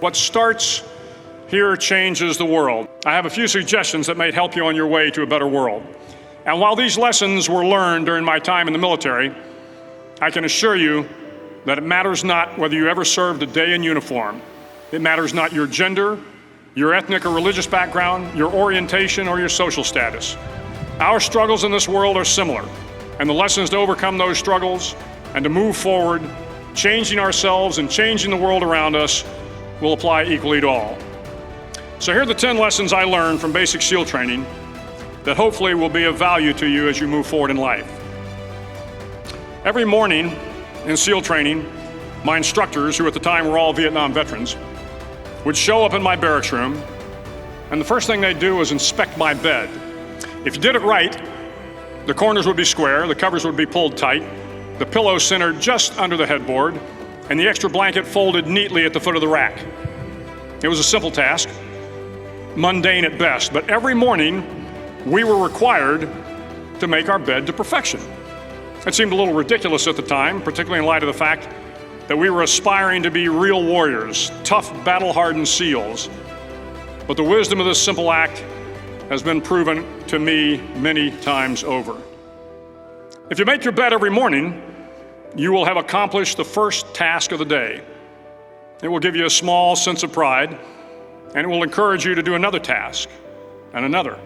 What starts here changes the world. I have a few suggestions that may help you on your way to a better world. And while these lessons were learned during my time in the military, I can assure you that it matters not whether you ever served a day in uniform. It matters not your gender, your ethnic or religious background, your orientation, or your social status. Our struggles in this world are similar, and the lessons to overcome those struggles and to move forward, changing ourselves and changing the world around us, will apply equally to all. So here are the 10 lessons I learned from basic SEAL training that hopefully will be of value to you as you move forward in life. Every morning in SEAL training, my instructors, who at the time were all Vietnam veterans, would show up in my barracks room, and the first thing they'd do was inspect my bed. If you did it right, the corners would be square, the covers would be pulled tight, the pillow centered just under the headboard, and the extra blanket folded neatly at the foot of the rack. It was a simple task, mundane at best, but every morning we were required to make our bed to perfection. It seemed a little ridiculous at the time, particularly in light of the fact that we were aspiring to be real warriors, tough, battle-hardened SEALs. But the wisdom of this simple act has been proven to me many times over. If you make your bed every morning, you will have accomplished the first task of the day. It will give you a small sense of pride, and it will encourage you to do another task, and another,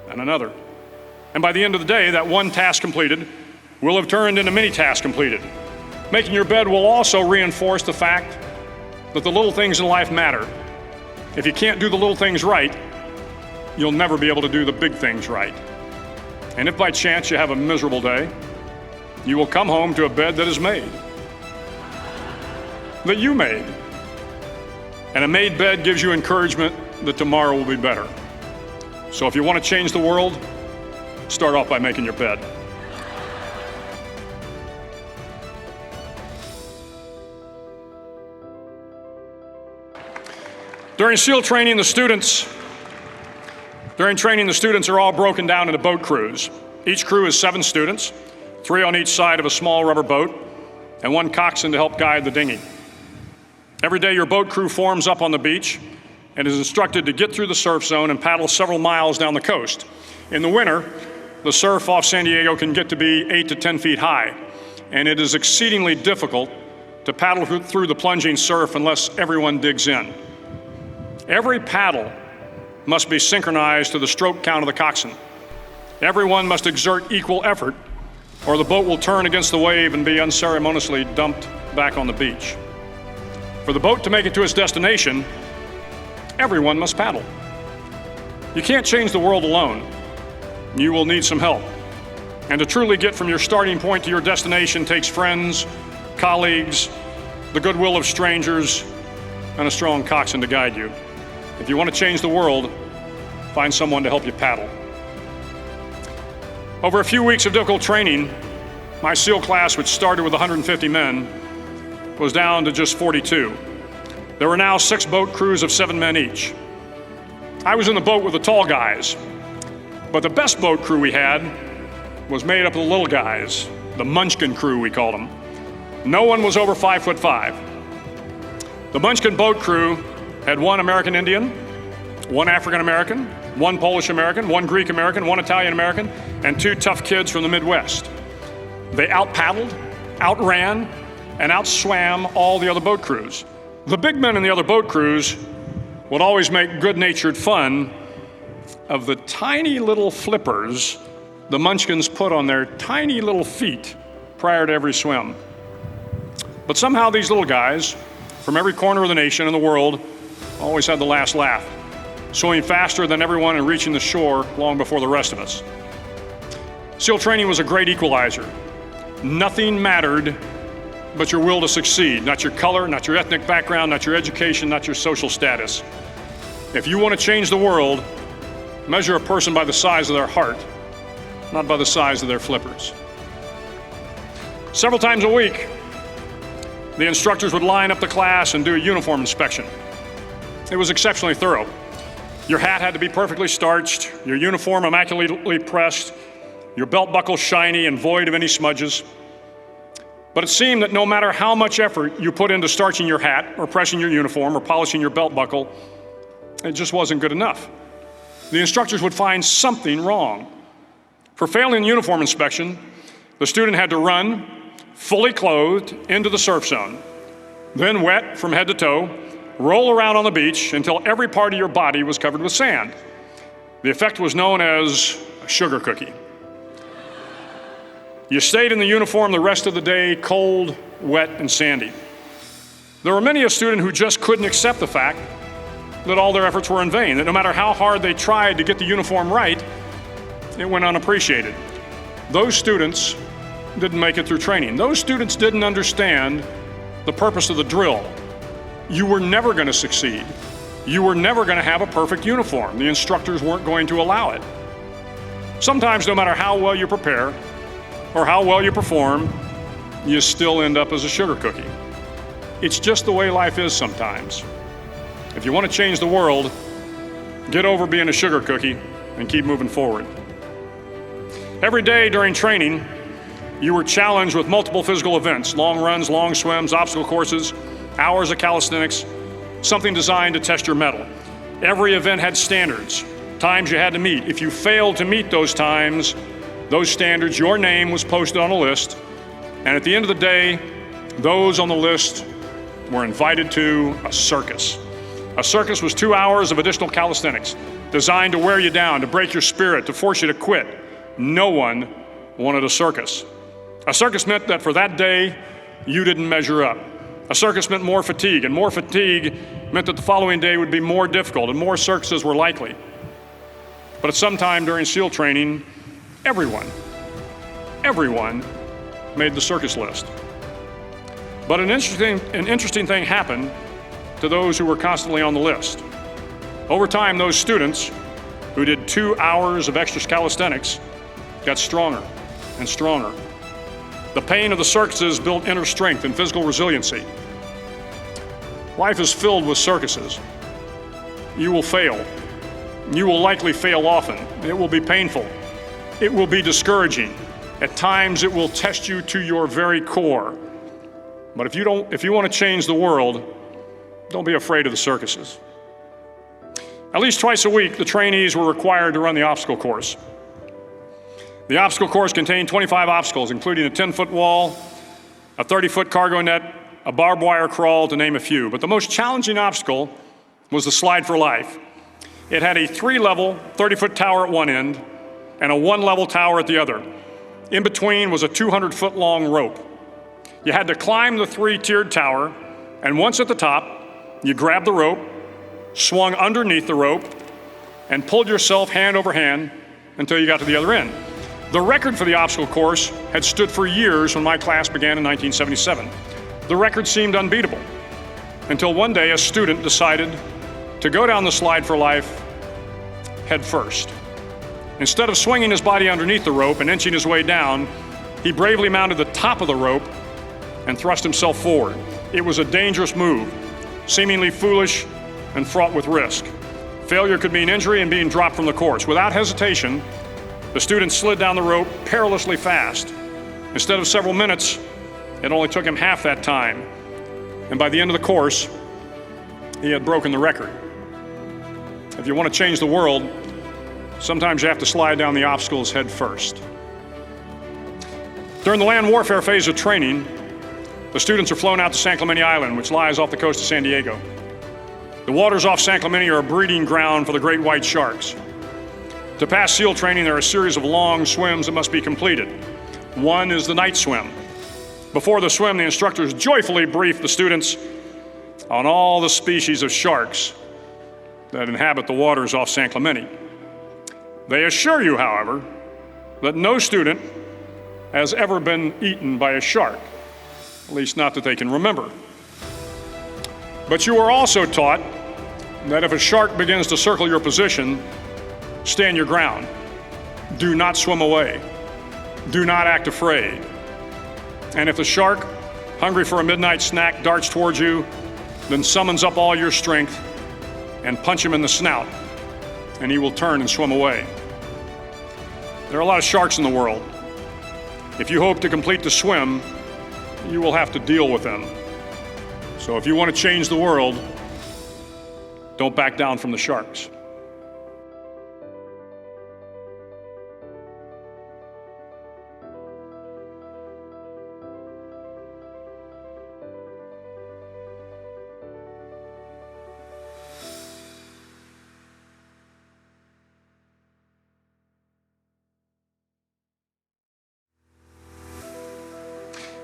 and another. And by the end of the day, that one task completed will have turned into many tasks completed. Making your bed will also reinforce the fact that the little things in life matter. If you can't do the little things right, you'll never be able to do the big things right. And if by chance you have a miserable day, you will come home to a bed that is made, that you made. And a made bed gives you encouragement that tomorrow will be better. So if you want to change the world, start off by making your bed. During SEAL training, the students are all broken down into boat crews. Each crew is 7 students, 3 on each side of a small rubber boat, and 1 coxswain to help guide the dinghy. Every day, your boat crew forms up on the beach and is instructed to get through the surf zone and paddle several miles down the coast. In the winter, the surf off San Diego can get to be 8 to 10 feet high, and it is exceedingly difficult to paddle through the plunging surf unless everyone digs in. Every paddle must be synchronized to the stroke count of the coxswain. Everyone must exert equal effort, or the boat will turn against the wave and be unceremoniously dumped back on the beach. For the boat to make it to its destination, everyone must paddle. You can't change the world alone. You will need some help. And to truly get from your starting point to your destination takes friends, colleagues, the goodwill of strangers, and a strong coxswain to guide you. If you want to change the world, find someone to help you paddle. Over a few weeks of difficult training, my SEAL class, which started with 150 men, was down to just 42. There were now 6 boat crews of 7 men each. I was in the boat with the tall guys, but the best boat crew we had was made up of the little guys, the Munchkin crew, we called them. No one was over 5'5". The Munchkin boat crew had 1 American Indian, 1 African American, 1 Polish American, 1 Greek American, 1 Italian American, and 2 tough kids from the Midwest. They out-paddled, outran, and outswam all the other boat crews. The big men in the other boat crews would always make good-natured fun of the tiny little flippers the Munchkins put on their tiny little feet prior to every swim. But somehow these little guys from every corner of the nation and the world always had the last laugh, swimming faster than everyone and reaching the shore long before the rest of us. SEAL training was a great equalizer. Nothing mattered but your will to succeed, not your color, not your ethnic background, not your education, not your social status. If you want to change the world, measure a person by the size of their heart, not by the size of their flippers. Several times a week, the instructors would line up the class and do a uniform inspection. It was exceptionally thorough. Your hat had to be perfectly starched, your uniform immaculately pressed, your belt buckle shiny and void of any smudges. But it seemed that no matter how much effort you put into starching your hat or pressing your uniform or polishing your belt buckle, it just wasn't good enough. The instructors would find something wrong. For failing the uniform inspection, the student had to run, fully clothed, into the surf zone, then wet from head to toe, roll around on the beach until every part of your body was covered with sand. The effect was known as a sugar cookie. You stayed in the uniform the rest of the day, cold, wet, and sandy. There were many a student who just couldn't accept the fact that all their efforts were in vain, that no matter how hard they tried to get the uniform right, it went unappreciated. Those students didn't make it through training. Those students didn't understand the purpose of the drill. You were never going to succeed. You were never going to have a perfect uniform. The instructors weren't going to allow it. Sometimes, no matter how well you prepare or how well you perform, you still end up as a sugar cookie. It's just the way life is sometimes. If you want to change the world, get over being a sugar cookie and keep moving forward. Every day during training, you were challenged with multiple physical events: long runs, long swims, obstacle courses, hours of calisthenics, something designed to test your mettle. Every event had standards, times you had to meet. If you failed to meet those times, those standards, your name was posted on a list, and at the end of the day, those on the list were invited to a circus. A circus was 2 hours of additional calisthenics, designed to wear you down, to break your spirit, to force you to quit. No one wanted a circus. A circus meant that for that day, you didn't measure up. A circus meant more fatigue, and more fatigue meant that the following day would be more difficult, and more circuses were likely. But at some time during SEAL training, everyone made the circus list. But an interesting thing happened to those who were constantly on the list. Over time, those students who did 2 hours of extra calisthenics got stronger and stronger. The pain of the circuses built inner strength and physical resiliency. Life is filled with circuses. You will fail. You will likely fail often. It will be painful. It will be discouraging. At times, it will test you to your very core. But if you want to change the world, don't be afraid of the circuses. At least twice a week, the trainees were required to run the obstacle course. The obstacle course contained 25 obstacles, including a 10-foot wall, a 30-foot cargo net, a barbed wire crawl, to name a few. But the most challenging obstacle was the slide for life. It had a 3-level, 30-foot tower at one end and a 1-level tower at the other. In between was a 200-foot long rope. You had to climb the 3-tiered tower, and once at the top, you grabbed the rope, swung underneath the rope, and pulled yourself hand over hand until you got to the other end. The record for the obstacle course had stood for years when my class began in 1977. The record seemed unbeatable until one day a student decided to go down the slide for life head first. Instead of swinging his body underneath the rope and inching his way down, he bravely mounted the top of the rope and thrust himself forward. It was a dangerous move, seemingly foolish and fraught with risk. Failure could mean injury and being dropped from the course. Without hesitation, the student slid down the rope perilously fast. Instead of several minutes, it only took him half that time. And by the end of the course, he had broken the record. If you want to change the world, sometimes you have to slide down the obstacles head first. During the land warfare phase of training, the students are flown out to San Clemente Island, which lies off the coast of San Diego. The waters off San Clemente are a breeding ground for the great white sharks. To pass SEAL training, there are a series of long swims that must be completed. One is the night swim. Before the swim, the instructors joyfully brief the students on all the species of sharks that inhabit the waters off San Clemente. They assure you, however, that no student has ever been eaten by a shark, at least not that they can remember. But you are also taught that if a shark begins to circle your position, stand your ground. Do not swim away. Do not act afraid. And if the shark, hungry for a midnight snack, darts towards you, then summons up all your strength and punch him in the snout, and he will turn and swim away. There are a lot of sharks in the world. If you hope to complete the swim, you will have to deal with them. So if you want to change the world, don't back down from the sharks.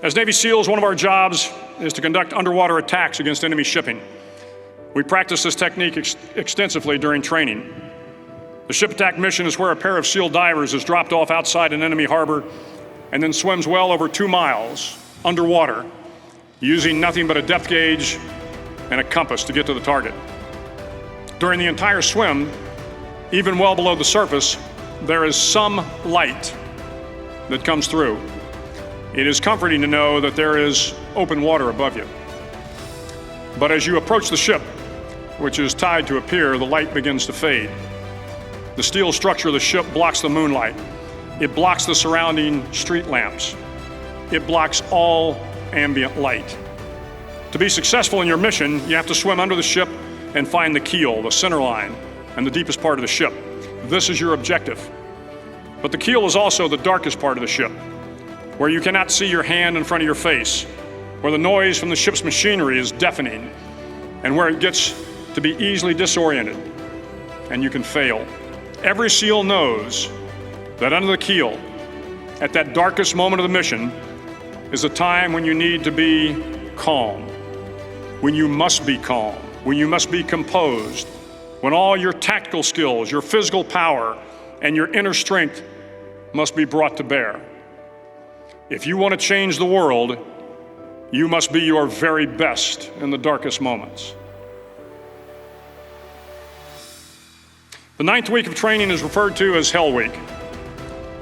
As Navy SEALs, one of our jobs is to conduct underwater attacks against enemy shipping. We practice this technique extensively during training. The ship attack mission is where a pair of SEAL divers is dropped off outside an enemy harbor and then swims well over 2 miles underwater, using nothing but a depth gauge and a compass to get to the target. During the entire swim, even well below the surface, there is some light that comes through. It is comforting to know that there is open water above you. But as you approach the ship, which is tied to a pier, the light begins to fade. The steel structure of the ship blocks the moonlight. It blocks the surrounding street lamps. It blocks all ambient light. To be successful in your mission, you have to swim under the ship and find the keel, the center line, and the deepest part of the ship. This is your objective. But the keel is also the darkest part of the ship, where you cannot see your hand in front of your face, where the noise from the ship's machinery is deafening, and where it gets to be easily disoriented, and you can fail. Every SEAL knows that under the keel, at that darkest moment of the mission, is a time when you need to be calm, when you must be calm, when you must be composed, when all your tactical skills, your physical power, and your inner strength must be brought to bear. If you want to change the world, you must be your very best in the darkest moments. The 9th week of training is referred to as Hell Week.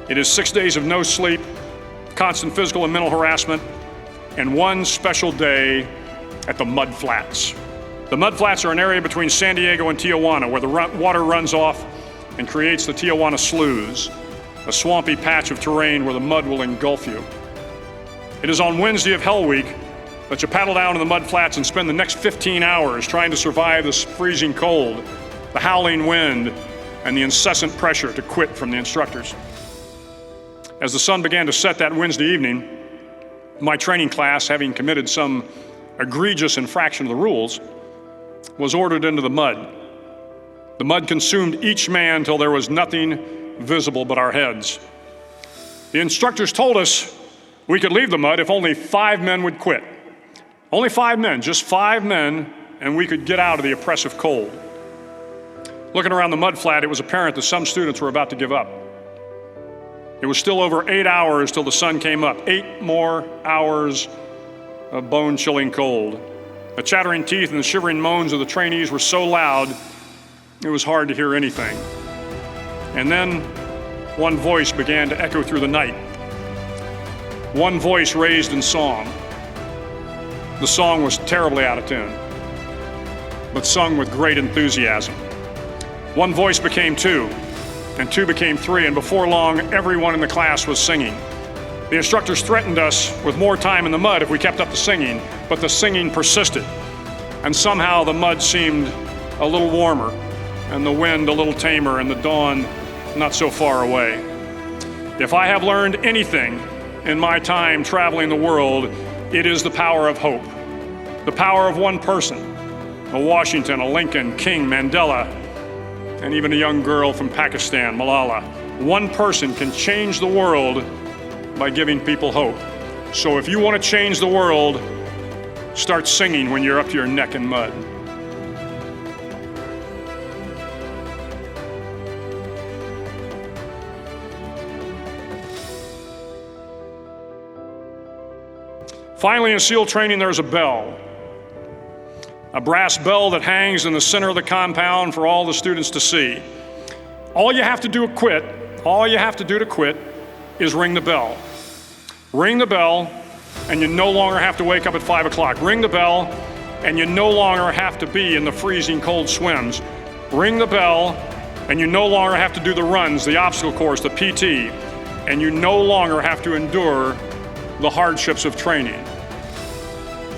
It is 6 days of no sleep, constant physical and mental harassment, and one special day at the Mud Flats. The Mud Flats are an area between San Diego and Tijuana where the water runs off and creates the Tijuana Sloughs, a swampy patch of terrain where the mud will engulf you. It is on Wednesday of Hell Week that you paddle down to the mud flats and spend the next 15 hours trying to survive this freezing cold, the howling wind, and the incessant pressure to quit from the instructors. As the sun began to set that Wednesday evening, my training class, having committed some egregious infraction of the rules, was ordered into the mud. The mud consumed each man till there was nothing visible but our heads. The instructors told us we could leave the mud if only 5 men would quit. Only 5 men, just 5 men, and we could get out of the oppressive cold. Looking around the mud flat, it was apparent that some students were about to give up. It was still over 8 hours till the sun came up. 8 more hours of bone-chilling cold. The chattering teeth and the shivering moans of the trainees were so loud, it was hard to hear anything. And then one voice began to echo through the night. One voice raised in song. The song was terribly out of tune, but sung with great enthusiasm. One voice became 2, and 2 became 3, and before long, everyone in the class was singing. The instructors threatened us with more time in the mud if we kept up the singing, but the singing persisted, and somehow the mud seemed a little warmer, and the wind a little tamer, and the dawn not so far away. If I have learned anything in my time traveling the world, it is the power of hope. The power of one person, a Washington, a Lincoln, King, Mandela, and even a young girl from Pakistan, Malala. One person can change the world by giving people hope. So if you want to change the world, start singing when you're up to your neck in mud. Finally, in SEAL training, there's a bell. A brass bell that hangs in the center of the compound for all the students to see. All you have to do to quit is ring the bell. Ring the bell, and you no longer have to wake up at 5 o'clock. Ring the bell, and you no longer have to be in the freezing cold swims. Ring the bell, and you no longer have to do the runs, the obstacle course, the PT, and you no longer have to endure the hardships of training.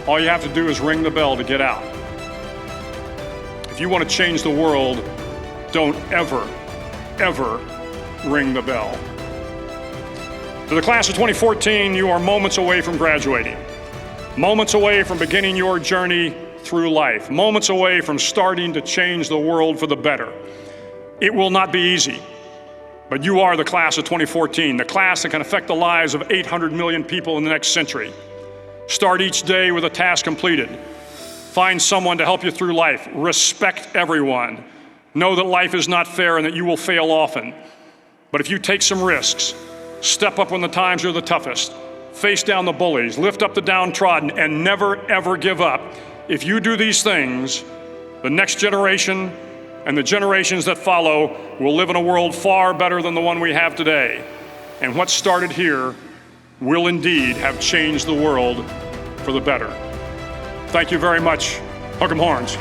All you have to do is ring the bell to get out. If you want to change the world, don't ever, ever ring the bell. To the class of 2014, you are moments away from graduating, moments away from beginning your journey through life, moments away from starting to change the world for the better. It will not be easy, but you are the class of 2014, the class that can affect the lives of 800 million people in the next century. Start each day with a task completed. Find someone to help you through life. Respect everyone. Know that life is not fair and that you will fail often. But if you take some risks, step up when the times are the toughest, face down the bullies, lift up the downtrodden, and never, ever give up. If you do these things, the next generation and the generations that follow will live in a world far better than the one we have today. And what started here will indeed have changed the world for the better. Thank you very much. Hook 'em horns.